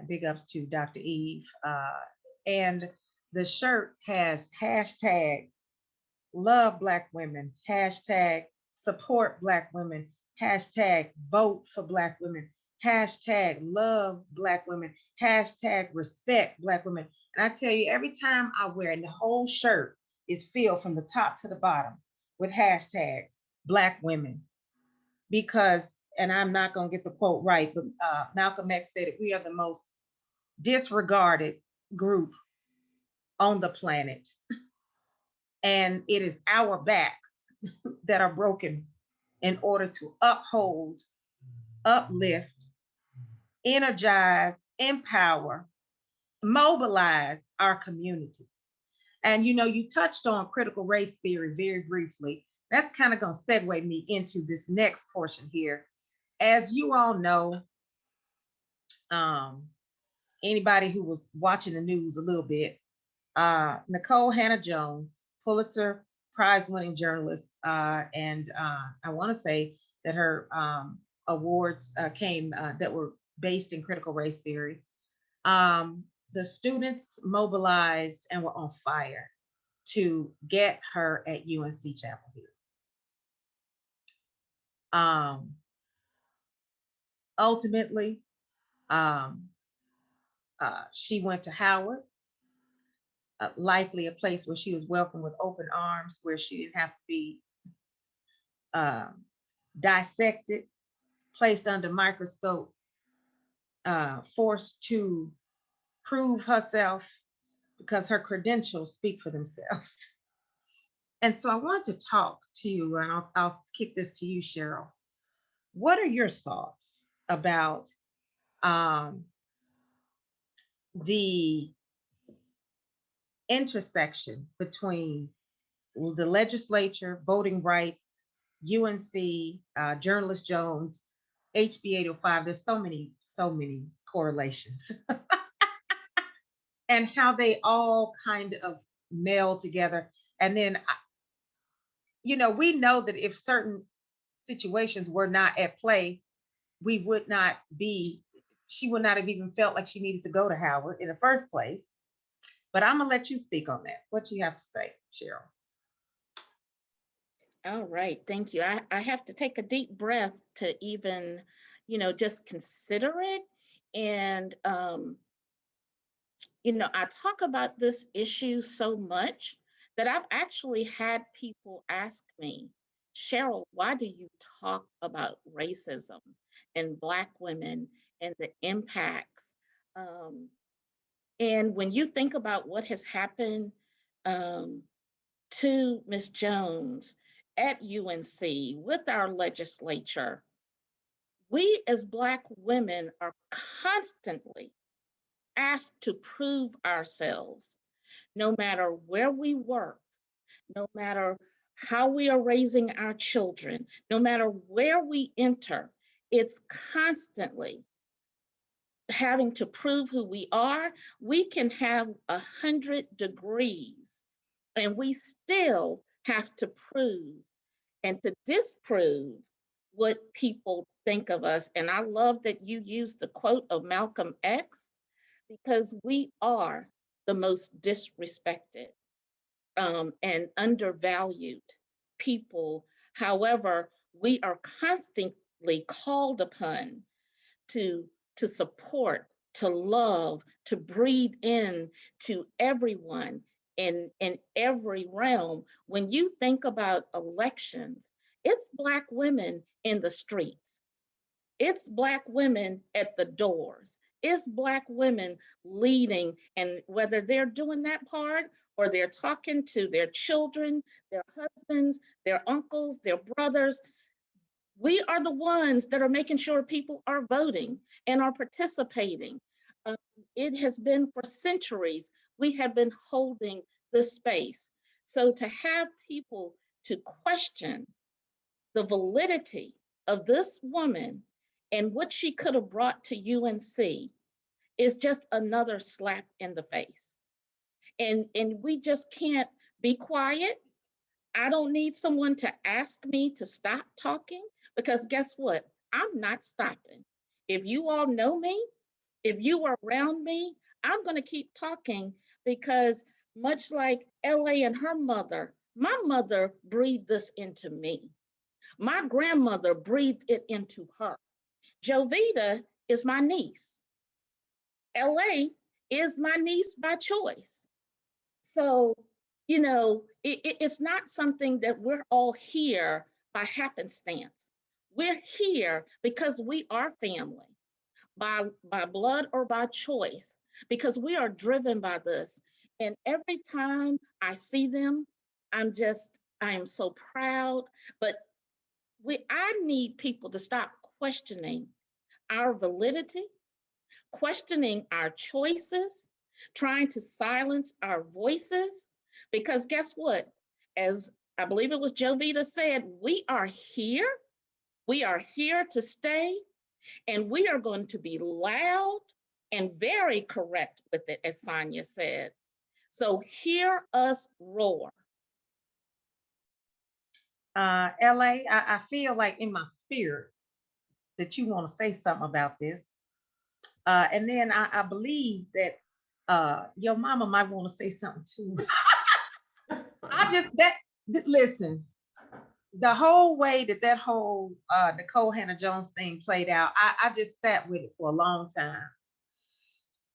Big ups to Dr. Eve. And the shirt has hashtag love Black women, hashtag support Black women, hashtag vote for Black women, hashtag love Black women, hashtag respect Black women. And I tell you, every time I wear it, and the whole shirt is filled from the top to the bottom with hashtags Black women. Because, and I'm not going to get the quote right, but Malcolm X said it, we are the most disregarded group on the planet. And it is our backs that are broken in order to uphold, uplift, energize, empower, mobilize our communities. And you touched on critical race theory very briefly. That's kind of going to segue me into this next portion here. As you all know, anybody who was watching the news a little bit, Nicole Hannah-Jones, Pulitzer Prize-winning journalist, and I want to say that her awards came that were based in critical race theory. The students mobilized and were on fire to get her at UNC Chapel Hill. Ultimately, she went to Howard, likely a place where she was welcomed with open arms, where she didn't have to be dissected, placed under microscope, forced to prove herself, because her credentials speak for themselves. And so I wanted to talk to you, and I'll kick this to you, Cheryl. What are your thoughts about the intersection between the legislature, voting rights, UNC, Journalist Jones, HB 805? There's so many correlations. And how they all kind of meld together. And then, we know that if certain situations were not at play, we would not be, she would not have even felt like she needed to go to Howard in the first place. But I'm gonna let you speak on that. What you have to say, Cheryl? All right, thank you. I have to take a deep breath to even, just consider it. And, I talk about this issue so much that I've actually had people ask me, Cheryl, why do you talk about racism and Black women and the impacts? And when you think about what has happened um, to Ms. Jones at UNC with our legislature, we as Black women are constantly asked to prove ourselves, no matter where we work, no matter how we are raising our children, no matter where we enter, it's constantly having to prove who we are. We can have 100 degrees and we still have to prove and to disprove what people think of us. And I love that you used the quote of Malcolm X, because we are the most disrespected and undervalued people. However, we are constantly called upon to support, to love, to breathe in to everyone in every realm. When you think about elections, it's Black women in the streets. It's Black women at the doors. It's Black women leading, and whether they're doing that part or they're talking to their children, their husbands, their uncles, their brothers, we are the ones that are making sure people are voting and are participating. Uh, it has been for centuries, we have been holding this space. So to have people to question the validity of this woman and what she could have brought to UNC is just another slap in the face. And we just can't be quiet. I don't need someone to ask me to stop talking, because guess what? I'm not stopping. If you all know me, if you are around me, I'm going to keep talking, because much like LA and her mother, my mother breathed this into me. My grandmother breathed it into her. Jovita is my niece. LA is my niece by choice. So, it's not something that we're all here by happenstance. We're here because we are family, by blood or by choice, because we are driven by this. And every time I see them, I am so proud. But I need people to stop questioning our validity, questioning our choices, trying to silence our voices. Because guess what? As I believe it was Jovita said, we are here. We are here to stay, and we are going to be loud and very correct with it, as Sonia said. So hear us roar. LA, I feel like in my spirit that you want to say something about this. And then I believe that your mama might want to say something too. Listen, the whole way that whole Nicole Hannah Jones thing played out, I just sat with it for a long time.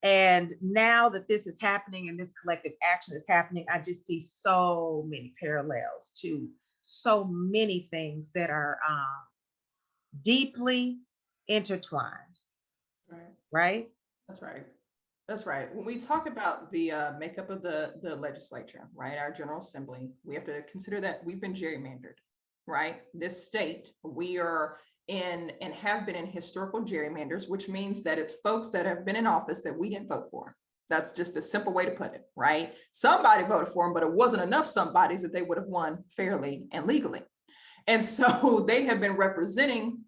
And now that this is happening and this collective action is happening, I just see so many parallels to so many things that are deeply intertwined. Right. Right? That's right. That's right. When we talk about the makeup of the legislature, right, our General Assembly, we have to consider that we've been gerrymandered, right? This state, we are in and have been in historical gerrymanders, which means that it's folks that have been in office that we didn't vote for. That's just a simple way to put it, right? Somebody voted for them, but it wasn't enough somebodies that they would have won fairly and legally. And so they have been representing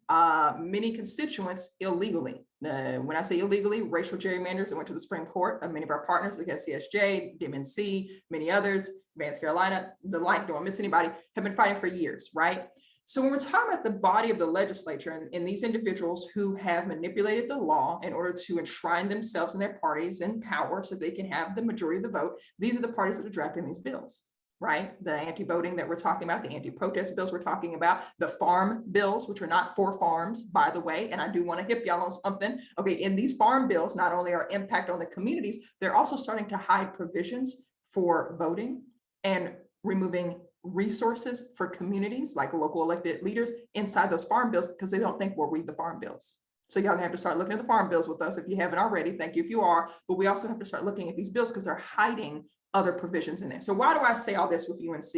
many constituents illegally. When I say illegally, racial gerrymanders that went to the Supreme Court, many of our partners like SCSJ, DMNC, many others, Advanced Carolina, the like, don't miss anybody, have been fighting for years, right? So when we're talking about the body of the legislature and these individuals who have manipulated the law in order to enshrine themselves and their parties in power so they can have the majority of the vote, these are the parties that are drafting these bills. Right? The anti-voting that we're talking about, the anti-protest bills we're talking about, the farm bills, which are not for farms, by the way, and I do want to hip y'all on something. Okay, in these farm bills, not only are impact on the communities, they're also starting to hide provisions for voting and removing resources for communities like local elected leaders inside those farm bills because they don't think we'll read the farm bills. So y'all have to start looking at the farm bills with us if you haven't already. Thank you if you are, but we also have to start looking at these bills because they're hiding other provisions in there. So why do I say all this with UNC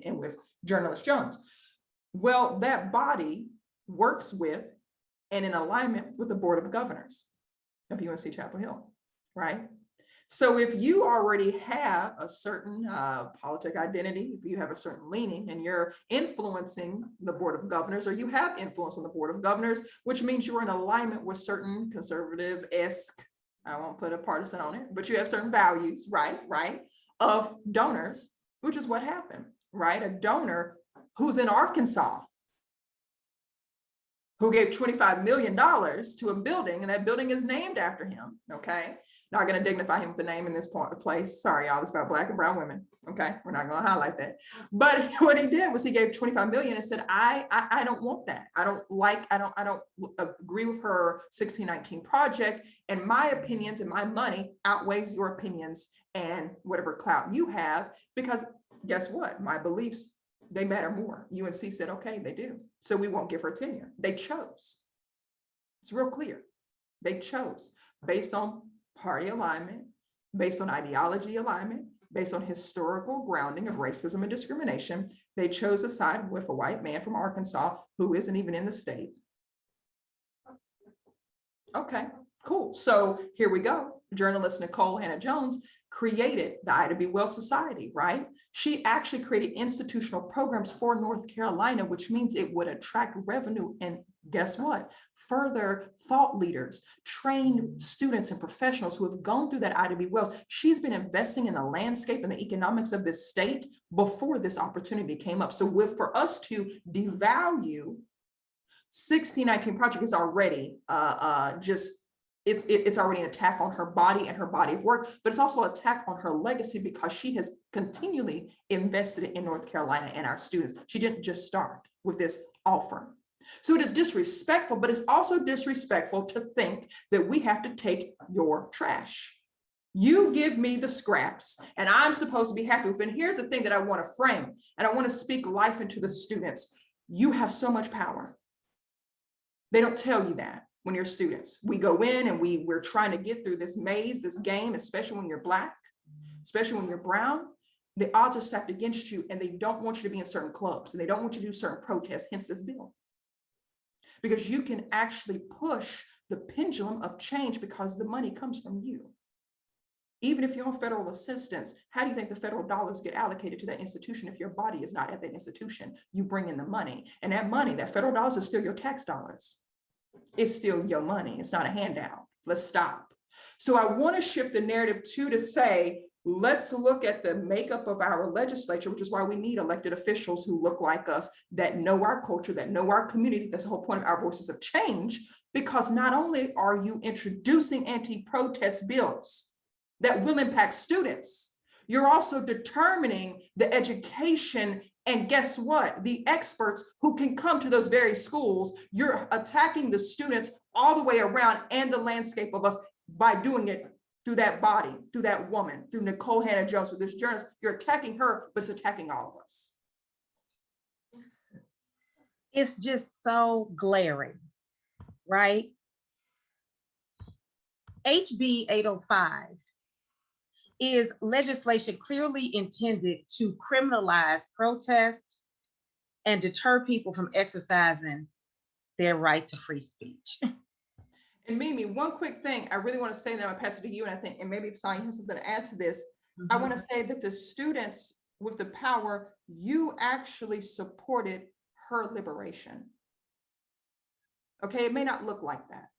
and with Journalist Jones? Well, that body works with and in alignment with the Board of Governors of UNC Chapel Hill, right? So if you already have a certain politic identity, if you have a certain leaning and you're influencing the Board of Governors, or you have influence on the Board of Governors, which means you're in alignment with certain conservative-esque, I won't put a partisan on it, but you have certain values, right, of donors, which is what happened, right? A donor who's in Arkansas, who gave $25 million to a building, and that building is named after him, okay? Not going to dignify him with the name in this place. Sorry, y'all, it's about Black and brown women, okay? We're not going to highlight that. But what he did was he gave $25 million and said, I don't want that. I don't agree with her 1619 project, and my opinions and my money outweighs your opinions and whatever clout you have, because guess what? My beliefs, they matter more. UNC said, okay, they do. So we won't give her tenure. They chose. It's real clear. They chose based on party alignment, based on ideology alignment, based on historical grounding of racism and discrimination. They chose to side with a white man from Arkansas who isn't even in the state. Okay, cool. So here we go. Journalist Nicole Hannah Jones created the Ida B. Wells Society, right? She actually created institutional programs for North Carolina, which means it would attract revenue and guess what? Further thought leaders, trained students and professionals who have gone through that Ida B. Wells. She's been investing in the landscape and the economics of this state before this opportunity came up. So for us to devalue 1619 project is already it's already an attack on her body and her body of work, but it's also an attack on her legacy because she has continually invested in North Carolina and our students. She didn't just start with this offer. So it is disrespectful, but it's also disrespectful to think that we have to take your trash. You give me the scraps and I'm supposed to be happy with it. And here's the thing that I want to frame, and I want to speak life into the students. You have so much power. They don't tell you that. When you're students, we go in and we're trying to get through this maze, this game, especially when you're Black, especially when you're brown, the odds are stacked against you and they don't want you to be in certain clubs and they don't want you to do certain protests, hence this bill. Because you can actually push the pendulum of change because the money comes from you. Even if you're on federal assistance, how do you think the federal dollars get allocated to that institution if your body is not at that institution? You bring in the money, and that money, that federal dollars is still your tax dollars. It's still your money. It's not a handout. Let's stop. So I want to shift the narrative to say, let's look at the makeup of our legislature, which is why we need elected officials who look like us, that know our culture, that know our community. That's the whole point of our voices of change, because not only are you introducing anti-protest bills that will impact students, you're also determining the education. And guess what? The experts who can come to those very schools, you're attacking the students all the way around and the landscape of us by doing it through that body, through that woman, through Nicole Hannah Jones, through this journalist. You're attacking her, but it's attacking all of us. It's just so glaring, right? HB 805 is legislation clearly intended to criminalize protest and deter people from exercising their right to free speech. And Mimi, one quick thing I really want to say, that I'm gonna pass it to you, and I think, and maybe if Sonia has something to add to this, I want to say that the students with the power, you actually supported her liberation. Okay, it may not look like that.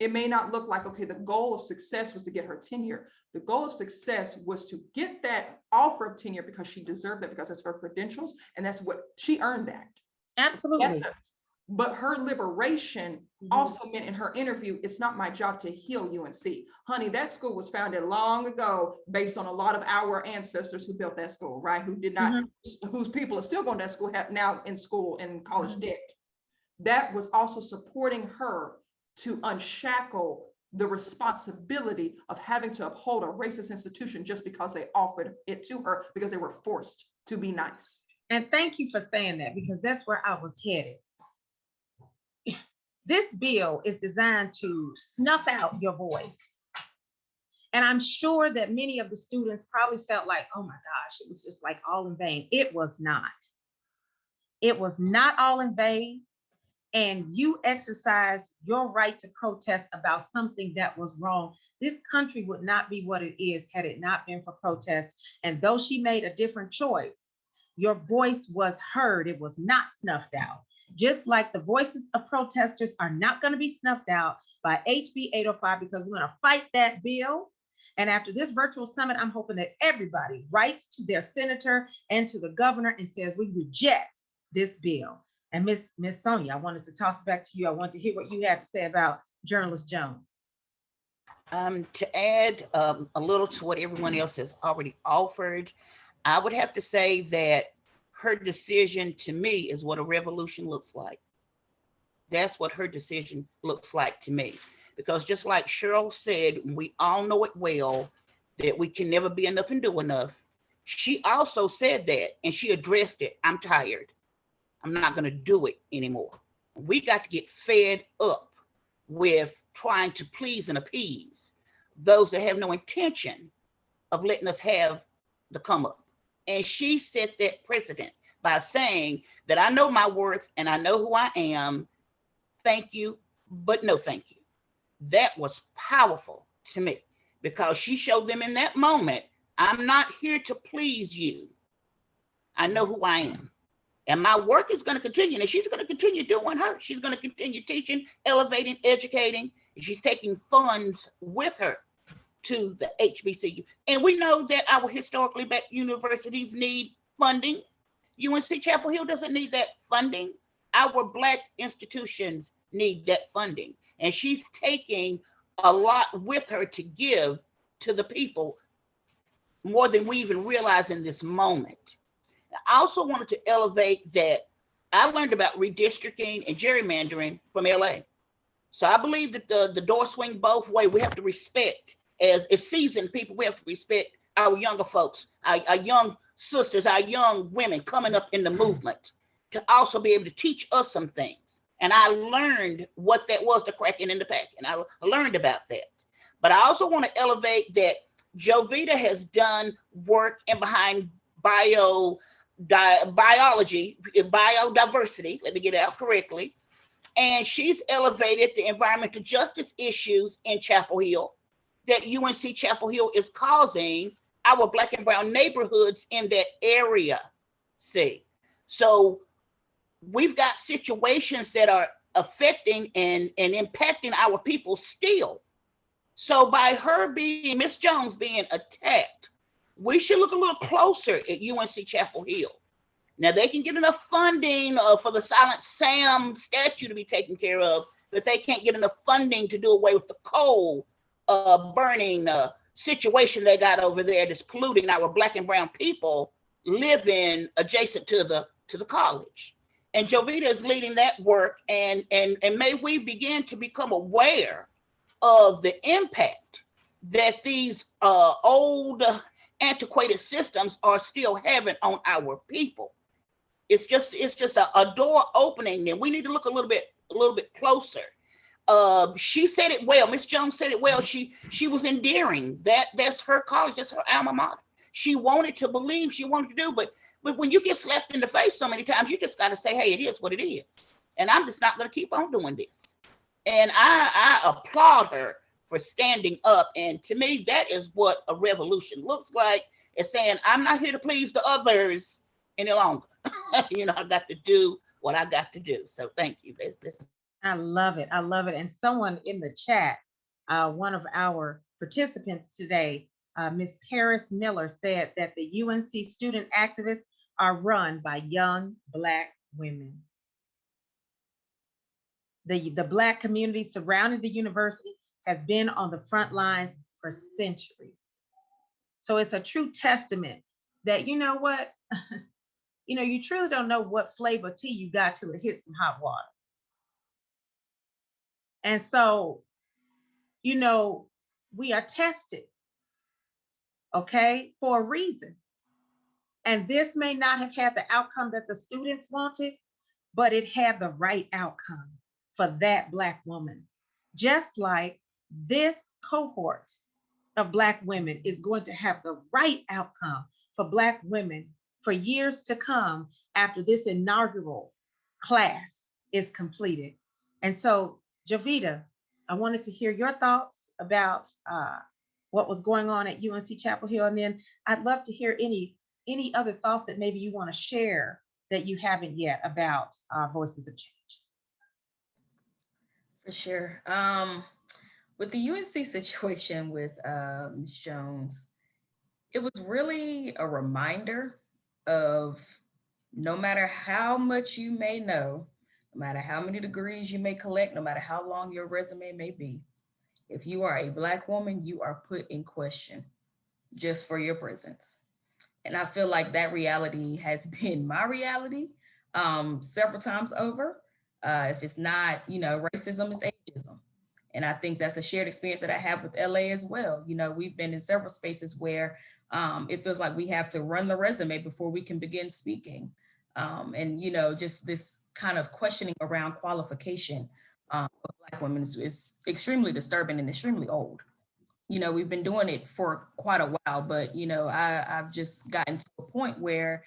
It may not look like, okay, the goal of success was to get her tenure. The goal of success was to get that offer of tenure because she deserved that, because it's her credentials, and that's what she earned that. Absolutely. Yes. But her liberation also meant in her interview, it's not my job to heal UNC. Honey, that school was founded long ago based on a lot of our ancestors who built that school, right? Who did not, whose people are still going to that school, have now in school in college debt. That was also supporting her to unshackle the responsibility of having to uphold a racist institution just because they offered it to her because they were forced to be nice. And thank you for saying that, because that's where I was headed. This bill is designed to snuff out your voice. And I'm sure that many of the students probably felt like, oh my gosh, it was just like all in vain. It was not. It was not all in vain. And you exercised your right to protest about something that was wrong. This country would not be what it is had it not been for protest. And though she made a different choice, your voice was heard. It was not snuffed out. Just like the voices of protesters are not going to be snuffed out by HB 805, because we're going to fight that bill. And after this virtual summit, I'm hoping that everybody writes to their senator and to the governor and says, we reject this bill. And Miss Sonia, I wanted to toss it back to you. I want to hear what you have to say about Journalist Jones. To add a little to what everyone else has already offered, I would have to say that her decision to me is what a revolution looks like. That's what her decision looks like to me. Because just like Cheryl said, we all know it well, that we can never be enough and do enough. She also said that, and she addressed it. I'm tired. I'm not going to do it anymore. We got to get fed up with trying to please and appease those that have no intention of letting us have the come up. And she set that precedent by saying that I know my worth and I know who I am. Thank you, but no thank you. That was powerful to me, because she showed them in that moment, I'm not here to please you. I know who I am. And my work is going to continue. And she's going to continue doing her. She's going to continue teaching, elevating, educating. She's taking funds with her to the HBCU. And we know that our historically black universities need funding. UNC Chapel Hill doesn't need that funding. Our Black institutions need that funding. And she's taking a lot with her to give to the people, more than we even realize in this moment. I also wanted to elevate that I learned about redistricting and gerrymandering from LA. So I believe that the door swing both ways. We have to respect, as seasoned people, we have to respect our younger folks, our young sisters, our young women coming up in the movement, to also be able to teach us some things. And I learned what that was, the cracking in the pack. And I learned about that. But I also want to elevate that Jovita has done work in behind biology, biodiversity, let me get it out correctly. And she's elevated the environmental justice issues in Chapel Hill that UNC Chapel Hill is causing our Black and brown neighborhoods in that area. See, so we've got situations that are affecting and impacting our people still. So by her being, Miss Jones being attacked, we should look a little closer at UNC Chapel Hill. Now, they can get enough funding for the Silent Sam statue to be taken care of, but they can't get enough funding to do away with the coal burning situation they got over there that's polluting our Black and brown people living adjacent to the college. And Jovita is leading that work, and may we begin to become aware of the impact that these old antiquated systems are still having on our people. It's just a door opening, and we need to look a little bit closer. She said it well. Miss Jones said it well. She was endearing. That's her college. That's her alma mater. She wanted to believe. She wanted to do. But when you get slapped in the face so many times, you just got to say, hey, it is what it is. And I'm just not going to keep on doing this. And I applaud her for standing up. And to me, that is what a revolution looks like. It's saying, I'm not here to please the others any longer. I got to do what I got to do. So thank you. This I love it. I love it. And someone in the chat, one of our participants today, Miss Paris Miller, said that the UNC student activists are run by young Black women. The Black community surrounding the university has been on the front lines for centuries. So it's a true testament that, you know what, you truly don't know what flavor tea you got till it hits some hot water. And so, we are tested, okay, for a reason. And this may not have had the outcome that the students wanted, but it had the right outcome for that Black woman. Just like this cohort of Black women is going to have the right outcome for Black women for years to come after this inaugural class is completed. And so, Javita, I wanted to hear your thoughts about what was going on at UNC Chapel Hill, and then I'd love to hear any other thoughts that maybe you want to share that you haven't yet about Voices of Change. For sure. With the UNC situation with Ms. Jones, it was really a reminder of no matter how much you may know, no matter how many degrees you may collect, no matter how long your resume may be, if you are a Black woman, you are put in question just for your presence. And I feel like that reality has been my reality several times over. If it's not, racism is ageism. And I think that's a shared experience that I have with LA as well. We've been in several spaces where it feels like we have to run the resume before we can begin speaking. And, just this kind of questioning around qualification of Black women is extremely disturbing and extremely old. We've been doing it for quite a while, but, I've just gotten to a point where,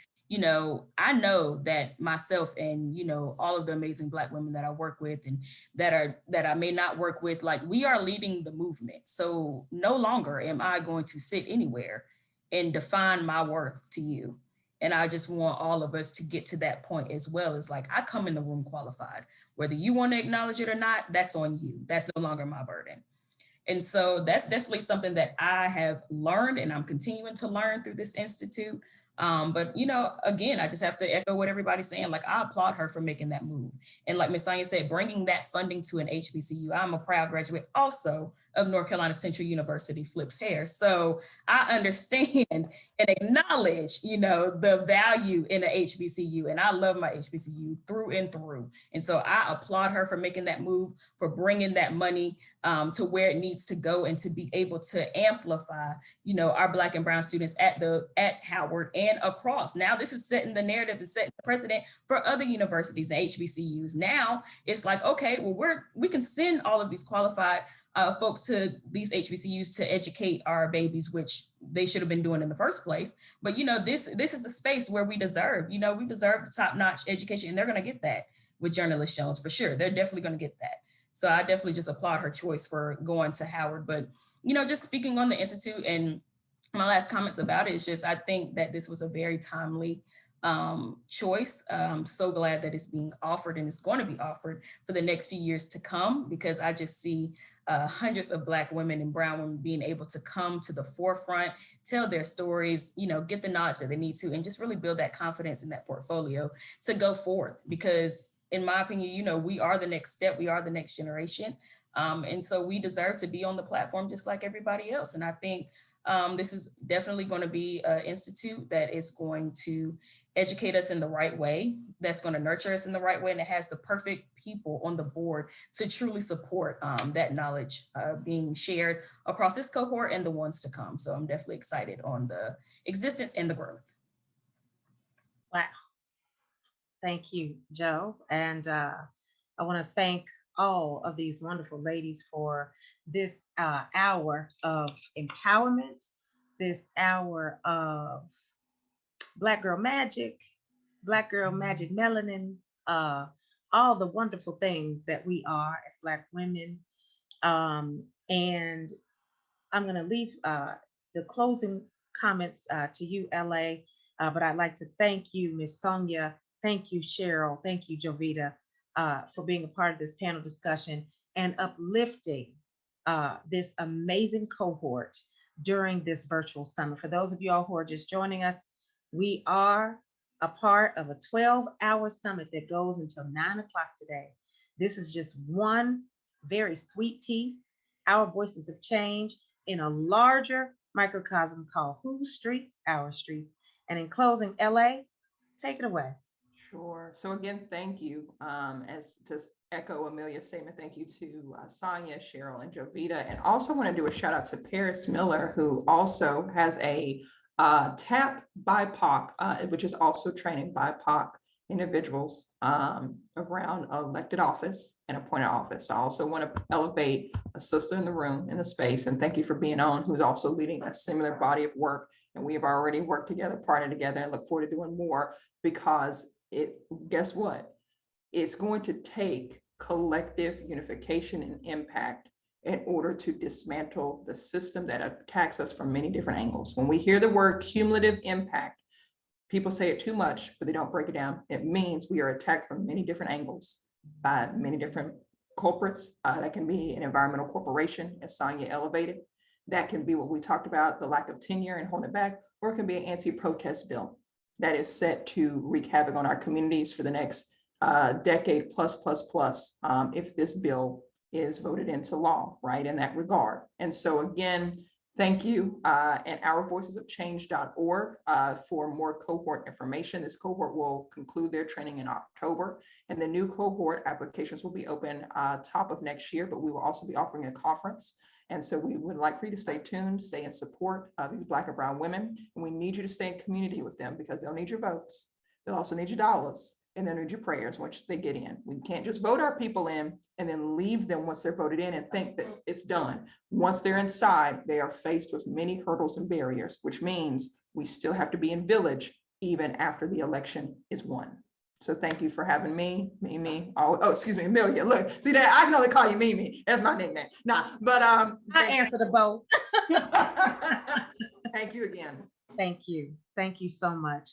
I know that myself and, all of the amazing Black women that I work with and that I may not work with, like, we are leading the movement. So no longer am I going to sit anywhere and define my worth to you. And I just want all of us to get to that point as well. As like, I come in the room qualified, whether you want to acknowledge it or not, that's on you. That's no longer my burden. And so that's definitely something that I have learned and I'm continuing to learn through this institute. But, again, I just have to echo what everybody's saying. Like, I applaud her for making that move. And like Ms. Sonia said, bringing that funding to an HBCU. I'm a proud graduate also of North Carolina Central University, Flips Hair. So I understand and acknowledge, the value in a HBCU. And I love my HBCU through and through. And so I applaud her for making that move, for bringing that money to where it needs to go and to be able to amplify, our Black and brown students at Howard and across. Now this is setting the narrative and setting the precedent for other universities and HBCUs. Now it's like, okay, well, we can send all of these qualified folks to these HBCUs to educate our babies, which they should have been doing in the first place. But, this is a space where we deserve the top-notch education, and they're going to get that with Journalist Jones for sure. They're definitely going to get that. So I definitely just applaud her choice for going to Howard. But, just speaking on the Institute, and my last comments about it is just, I think that this was a very timely choice. I'm so glad that it's being offered and it's going to be offered for the next few years to come, because I just see hundreds of Black women and brown women being able to come to the forefront, tell their stories, get the knowledge that they need to, and just really build that confidence in that portfolio to go forth. Because in my opinion, we are the next step, we are the next generation. And so we deserve to be on the platform just like everybody else. And I think this is definitely going to be an institute that is going to educate us in the right way, that's going to nurture us in the right way, and it has the perfect people on the board to truly support that knowledge being shared across this cohort and the ones to come. So I'm definitely excited on the existence and the growth. Wow. Thank you, Joe. And I want to thank all of these wonderful ladies for this hour of empowerment, this hour of Black Girl Magic, Black Girl Magic Melanin, all the wonderful things that we are as Black women. And I'm going to leave the closing comments to you, LA, but I'd like to thank you, Ms. Sonia Thank you, Cheryl. Thank you, Jovita, for being a part of this panel discussion and uplifting this amazing cohort during this virtual summit. For those of you all who are just joining us, we are a part of a 12-hour summit that goes until 9 o'clock today. This is just one very sweet piece, Our Voices of Change, in a larger microcosm called Whose Streets? Our Streets. And in closing, LA, take it away. Sure. So again, thank you. As to echo Amelia's statement, thank you to Sonia, Cheryl, and Jovita. And also want to do a shout out to Paris Miller, who also has a TAP BIPOC, which is also training BIPOC individuals around elected office and appointed office. I also want to elevate a sister in the room, in the space, and thank you for being on, who's also leading a similar body of work. And we have already worked together, partnered together, and look forward to doing more, because guess what? It's going to take collective unification and impact in order to dismantle the system that attacks us from many different angles. When we hear the word cumulative impact, people say it too much, but they don't break it down. It means we are attacked from many different angles by many different culprits. That can be an environmental corporation, as Sonia elevated. That can be what we talked about, the lack of tenure and holding it back, or it can be an anti-protest bill that is set to wreak havoc on our communities for the next decade plus, if this bill is voted into law, right, in that regard. And so again, thank you, and ourvoicesofchange.org for more cohort information. This cohort will conclude their training in October, and the new cohort applications will be open top of next year, but we will also be offering a conference. And so we would like for you to stay tuned, stay in support of these Black and brown women. And we need you to stay in community with them, because they'll need your votes. They'll also need your dollars, and they'll need your prayers once they get in. We can't just vote our people in and then leave them once they're voted in and think that it's done. Once they're inside, they are faced with many hurdles and barriers, which means we still have to be in village even after the election is won. So thank you for having me, Mimi. Oh, excuse me, Amelia. Look, see that I can only call you Mimi. That's my nickname. Nah, but I answer the both. thank you again. Thank you. Thank you so much.